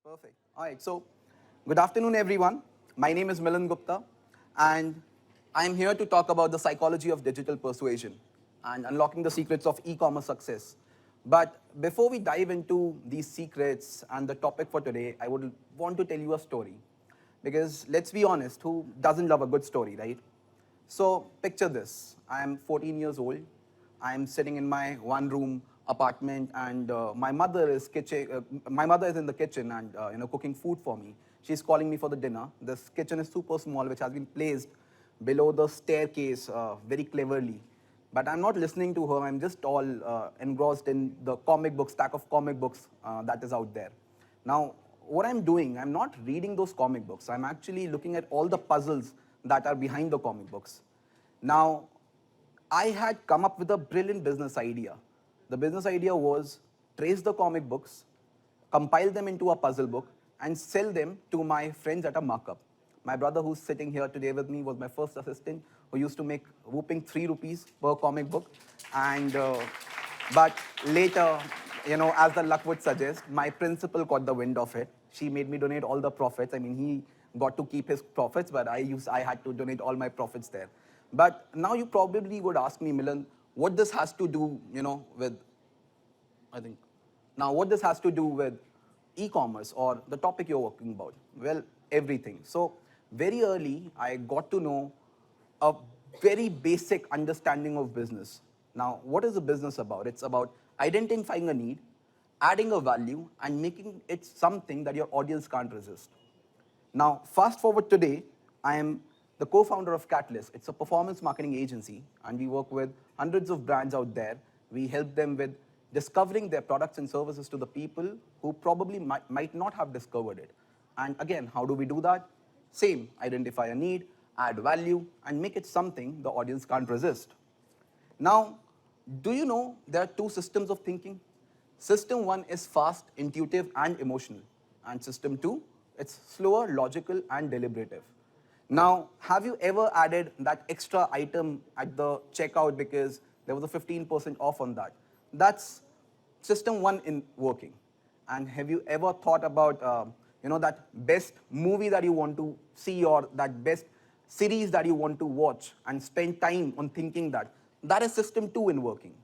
Perfect. All right. So, good afternoon, everyone. My name is Milind Gupta, and I'm here to talk about the psychology of digital persuasion and unlocking the secrets of e-commerce success. But before we dive into these secrets and the topic for today, I would want to tell you a story. Because let's be honest, who doesn't love a good story, right? So picture this. I'm 14 years old. I'm sitting in my one-room apartment, and my mother is in the kitchen and cooking food for me. She's calling me for the dinner. This kitchen is super small, which has been placed below the staircase very cleverly. But I'm not listening to her. I'm just all engrossed in the stack of comic books that is out there. Now, what I'm doing, I'm not reading those comic books. I'm actually looking at all the puzzles that are behind the comic books. Now, I had come up with a brilliant business idea. The business idea was trace the comic books, compile them into a puzzle book, and sell them to my friends at a markup. My brother, who's sitting here today with me, was my first assistant, who used to make whooping 3 rupees per comic book. And but later, as the luck would suggest, my principal caught the wind of it. She made me donate all the profits. I mean, he got to keep his profits, but I had to donate all my profits there. But now you probably would ask me, Milan, what this has to do, with, I think, now what this has to do with e-commerce or the topic you're working about? Well, everything. So very early, I got to know a very basic understanding of business. Now, what is a business about? It's about identifying a need, adding a value, and making it something that your audience can't resist. Now, fast forward today, I am the co-founder of Catalys. It's a performance marketing agency, and we work with hundreds of brands out there. We help them with discovering their products and services to the people who probably might not have discovered it. And again, how do we do that? Same, identify a need, add value, and make it something the audience can't resist. Now, do you know there are two systems of thinking? System one is fast, intuitive, and emotional. And system two, it's slower, logical, and deliberative. Now, have you ever added that extra item at the checkout because there was a 15% off on that? That's system one in working. And have you ever thought about, that best movie that you want to see or that best series that you want to watch and spend time on thinking that? That is system two in working.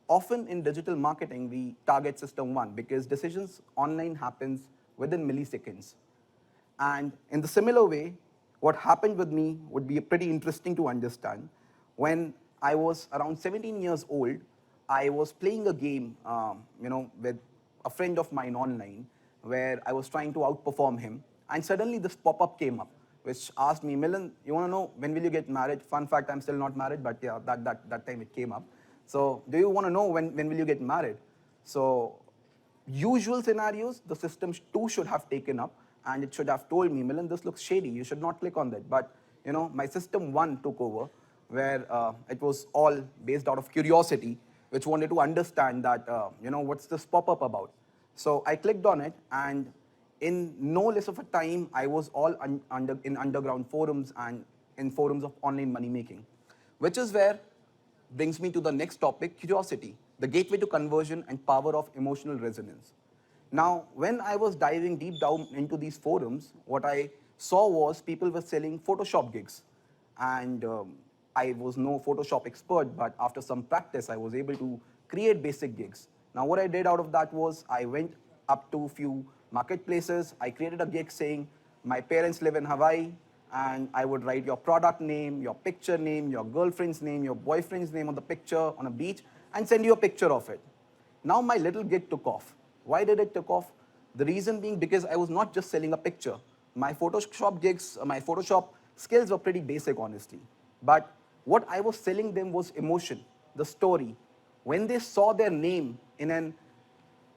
Often in digital marketing, we target system one because decisions online happens within milliseconds. And in the similar way, what happened with me would be pretty interesting to understand. When I was around 17 years old, I was playing a game, with a friend of mine online, where I was trying to outperform him. And suddenly this pop-up came up, which asked me, Milind, you want to know when will you get married? Fun fact, I'm still not married, but yeah, that time it came up. So do you want to know when will you get married? So usual scenarios, the system two should have taken up, and it should have told me, Milind, this looks shady. You should not click on that. But my system one took over, where it was all based out of curiosity, which wanted to understand that, what's this pop-up about? So I clicked on it, and in no less of a time, I was all in underground forums and in forums of online money making, which is where brings me to the next topic, curiosity, the gateway to conversion and power of emotional resonance. Now, when I was diving deep down into these forums, what I saw was people were selling Photoshop gigs. And I was no Photoshop expert, but after some practice, I was able to create basic gigs. Now, what I did out of that was I went up to a few marketplaces. I created a gig saying, my parents live in Hawaii, and I would write your product name, your picture name, your girlfriend's name, your boyfriend's name on the picture on a beach, and send you a picture of it. Now my little gig took off. Why did it take off? The reason being because I was not just selling a picture. My Photoshop gigs, my Photoshop skills were pretty basic, honestly. But what I was selling them was emotion, the story. When they saw their name in an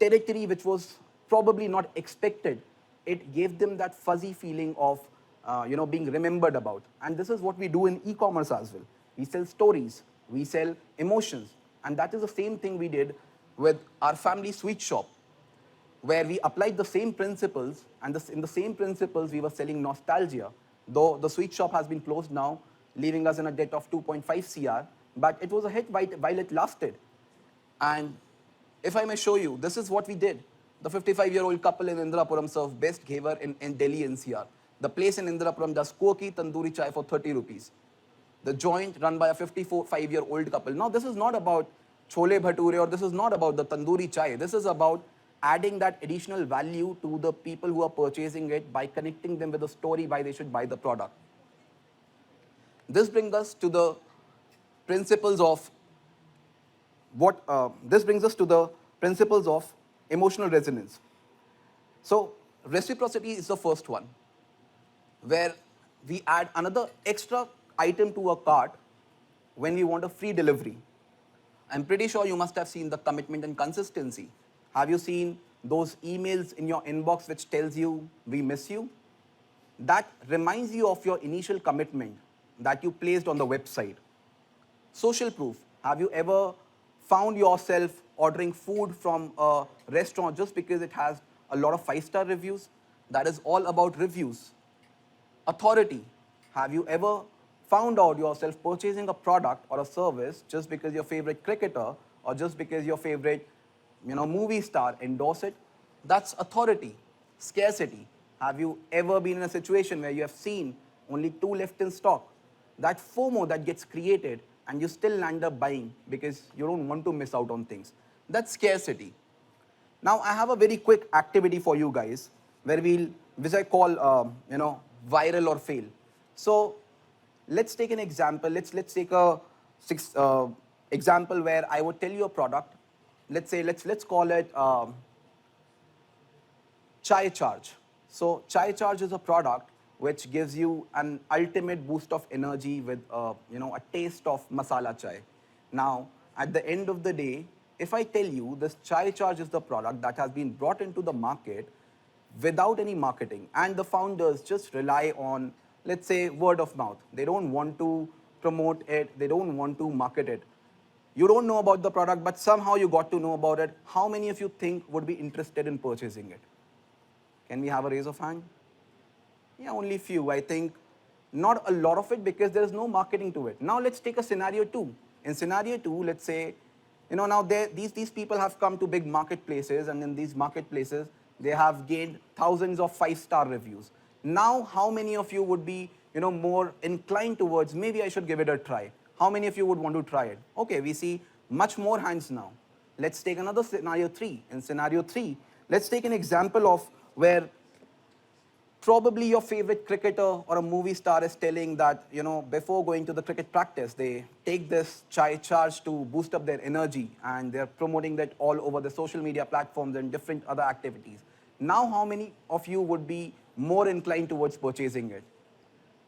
territory which was probably not expected, it gave them that fuzzy feeling of being remembered about. And this is what we do in e-commerce as well. We sell stories, we sell emotions. And that is the same thing we did with our family sweet shop, where we applied the same principles, and in the same principles we were selling nostalgia, though the sweet shop has been closed now, leaving us in a debt of 2.5 CR, but it was a hit while it lasted. And if I may show you, this is what we did. The 55-year-old couple in Indirapuram serve best ghevar in Delhi NCR. The place in Indirapuram does Koki Tandoori Chai for 30 rupees. The joint run by a 55-year-old couple. Now, this is not about chole bhature, or this is not about the tandoori chai. This is about adding that additional value to the people who are purchasing it by connecting them with a story why they should buy the product. This brings us to the principles of emotional resonance. So, reciprocity is the first one, where we add another extra item to a cart when we want a free delivery. I'm pretty sure you must have seen the commitment and consistency. Have you seen those emails in your inbox which tells you, we miss you? That reminds you of your initial commitment that you placed on the website. Social proof. Have you ever found yourself ordering food from a restaurant just because it has a lot of 5-star reviews? That is all about reviews. Authority. Have you ever found out yourself purchasing a product or a service just because your favorite cricketer or just because your favorite movie star endorse it? That's authority. Scarcity. Have you ever been in a situation where you have seen only 2 left in stock? That FOMO that gets created and you still end up buying because you don't want to miss out on things. That's scarcity. Now, I have a very quick activity for you guys which I call, viral or fail. So, let's take an example. Let's take a example where I would tell you a product. Let's call it Chai Charge. So, Chai Charge is a product which gives you an ultimate boost of energy with a taste of masala chai. Now, at the end of the day, if I tell you this Chai Charge is the product that has been brought into the market without any marketing, and the founders just rely on, let's say, word of mouth. They don't want to promote it, they don't want to market it. You don't know about the product, but somehow you got to know about it. How many of you think would be interested in purchasing it? Can we have a raise of hand? Yeah, only few. I think not a lot of it because there is no marketing to it. Now let's take a scenario 2. In scenario 2, let's say, now these people have come to big marketplaces, and in these marketplaces, they have gained thousands of 5-star reviews. Now, how many of you would be, more inclined towards, maybe I should give it a try? How many of you would want to try it? Okay, we see much more hands now. Let's take another scenario 3. In scenario 3, let's take an example of where probably your favorite cricketer or a movie star is telling that, before going to the cricket practice, they take this Chai Charge to boost up their energy, and they're promoting that all over the social media platforms and different other activities. Now, how many of you would be more inclined towards purchasing it?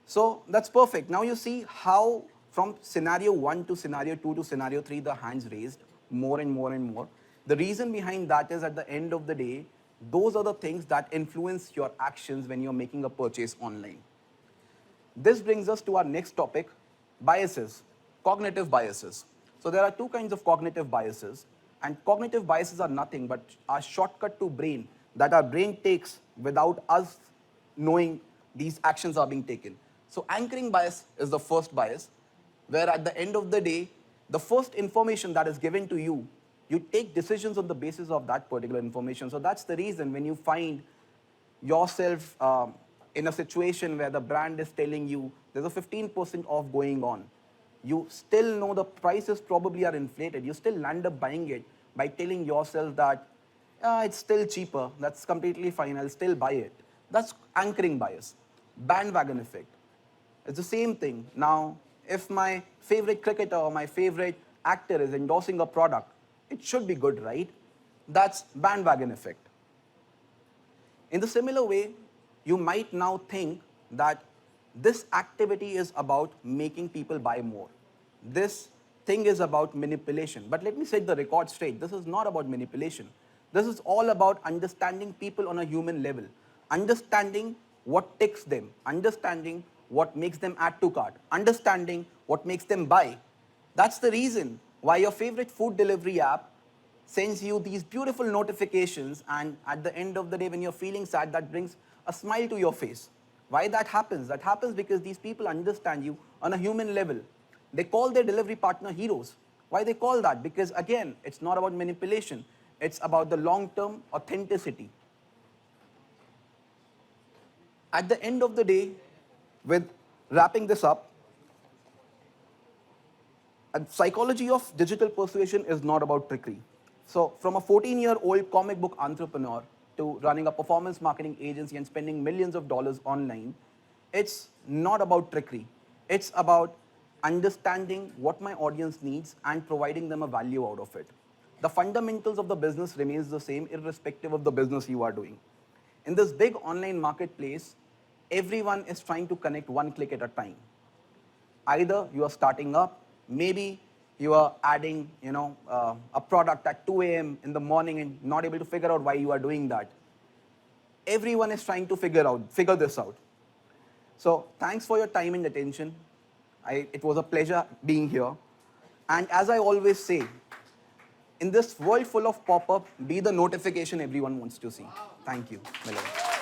So that's perfect. Now you see how from scenario 1 to scenario 2 to scenario 3, the hands raised more and more and more. The reason behind that is, at the end of the day, those are the things that influence your actions when you're making a purchase online. This brings us to our next topic, biases, cognitive biases. So there are 2 kinds of cognitive biases, and cognitive biases are nothing but a shortcut to brain that our brain takes without us knowing these actions are being taken. So anchoring bias is the first bias, where at the end of the day, the first information that is given to you, you take decisions on the basis of that particular information. So that's the reason when you find yourself in a situation where the brand is telling you there's a 15% off going on, you still know the prices probably are inflated. You still end up buying it by telling yourself that it's still cheaper, that's completely fine, I'll still buy it. That's anchoring bias. Bandwagon effect. It's the same thing. Now, if my favorite cricketer or my favorite actor is endorsing a product, it should be good, right? That's bandwagon effect. In the similar way, you might now think that this activity is about making people buy more. This thing is about manipulation. But let me set the record straight. This is not about manipulation. This is all about understanding people on a human level, understanding what ticks them, understanding what makes them add to cart, understanding what makes them buy. That's the reason why your favorite food delivery app sends you these beautiful notifications, and at the end of the day, when you're feeling sad, that brings a smile to your face. Why that happens? That happens because these people understand you on a human level. They call their delivery partner heroes. Why they call that? Because again, it's not about manipulation. It's about the long-term authenticity. At the end of the day, with wrapping this up, and psychology of digital persuasion is not about trickery. So from a 14-year-old comic book entrepreneur to running a performance marketing agency and spending millions of dollars online, it's not about trickery. It's about understanding what my audience needs and providing them a value out of it. The fundamentals of the business remains the same irrespective of the business you are doing. In this big online marketplace, everyone is trying to connect one click at a time. Either you are starting up, maybe you are adding a product at 2 a.m. in the morning and not able to figure out why you are doing that. Everyone is trying to figure this out. So thanks for your time and attention. It was a pleasure being here. And as I always say, in this world full of pop-up, be the notification everyone wants to see. Thank you, Milind.